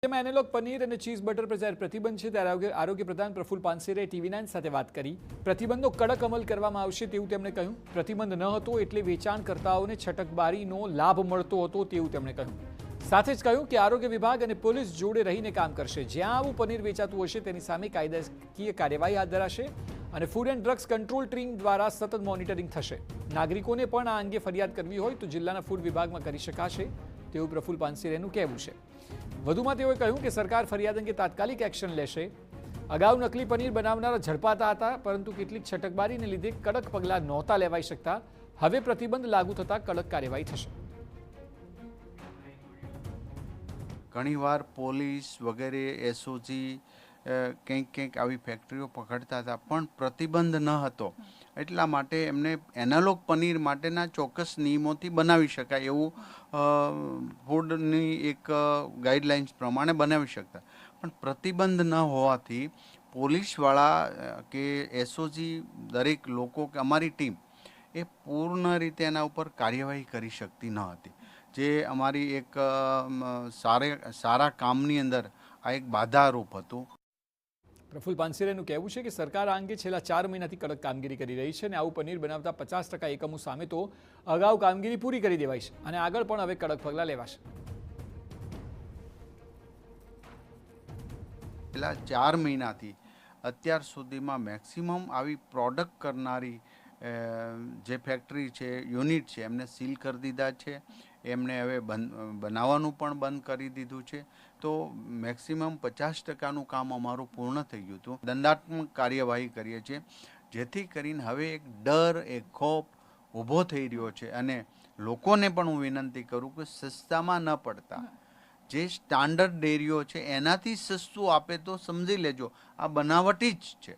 જેમાં એનેલોગ પનીર અને cheese butter પર જ્યારે પ્રતિબંધ છે ત્યારે આરોગ્ય પ્રધાન પ્રફુલ પાનસેરે TV9 સાથે વાત કરી પ્રતિબંધનો કડક અમલ કરવામાં આવશે તેવું તેમણે કહ્યું। પ્રતિબંધ ન હતો એટલે વેચાણકર્તાઓને છટકબારીનો લાભ મળતો હતો તેવું તેમણે કહ્યું। સાથે જ કહ્યું કે આરોગ્ય વિભાગ અને પોલીસ જોડે રહીને કામ કરશે। જ્યાં આવું પનીર વેચાતું હશે તેની સામે કાયદાકીય કાર્યવાહી હાથ ધરાશે અને food and drugs control team દ્વારા સતત મોનિટરિંગ થશે। નાગરિકોને પણ આ અંગે ફરિયાદ કરવી હોય તો જિલ્લાના ફૂડ વિભાગમાં કરી શકાશે તેવું પ્રફુલ પાનસેરેનું કહેવું છે। વધુમાં તેઓએ કહ્યું કે સરકાર ફરિયાદ અંગે તાત્કાલિક એક્શન લેશે। અગાઉ નકલી પનીર બનાવનારા ઝડપાતા હતા પરંતુ કેટલીક છટકબારીને લીધે કડક પગલાં નહોતા લેવાઈ શકતા। હવે પ્રતિબંધ લાગુ થતાં કડક કાર્યવાહી થશે। ઘણીવાર પોલીસ વગેરે એસઓજી કંઈક આવી ફેક્ટરીઓ પકડતા હતા પણ પ્રતિબંધ ન હતો એટલા માટે એમને એનાલોગ પનીર માટેના ચોક્કસ નિયમોથી બનાવી શકાય એવું ફૂડની એક ગાઈડલાઇન્સ પ્રમાણે બનાવી શકતા પણ પ્રતિબંધ ન હોવાથી પોલીસવાળા કે એસઓજી દરેક લોકો કે અમારી ટીમ એ પૂર્ણ રીતે એના ઉપર કાર્યવાહી કરી શકતી ન હતી જે અમારી એક સારા કામની અંદર આ એક બાધારૂપ હતું। પ્રફુલ પાનસેરેનું કહેવું છે કે સરકાર આ અંગે છેલ્લા 4 મહિનાથી કડક કામગીરી કરી રહી છે અને આવું પનીર બનાવતા 50% એકમો સામે તો અગાઉ કામગીરી પૂરી કરી દેવાઈ છે અને આગળ પણ હવે કડક પગલાં લેવાશે। છેલ્લા 4 મહિનાથી અત્યાર સુધીમાં મેક્સિમમ આવી પ્રોડક્ટ કરનારી જે ફેક્ટરી છે યુનિટ છે એમને સીલ કરી દીધા છે। એમને હવે બનાવવાનું પણ બંધ કરી દીધું છે તો મેક્સિમમ 50%નું કામ અમારું પૂર્ણ થઈ ગયું હતું। દંડાત્મક કાર્યવાહી કરીએ છીએ જેથી કરીને હવે એક ડર એક ખોફ ઊભો થઈ રહ્યો છે અને લોકોને પણ હું વિનંતી કરું કે સસ્તામાં ન પડતા જે સ્ટાન્ડર્ડ ડેરીઓ છે એનાથી સસ્તું આપે તો સમજી લેજો આ બનાવટી જ છે।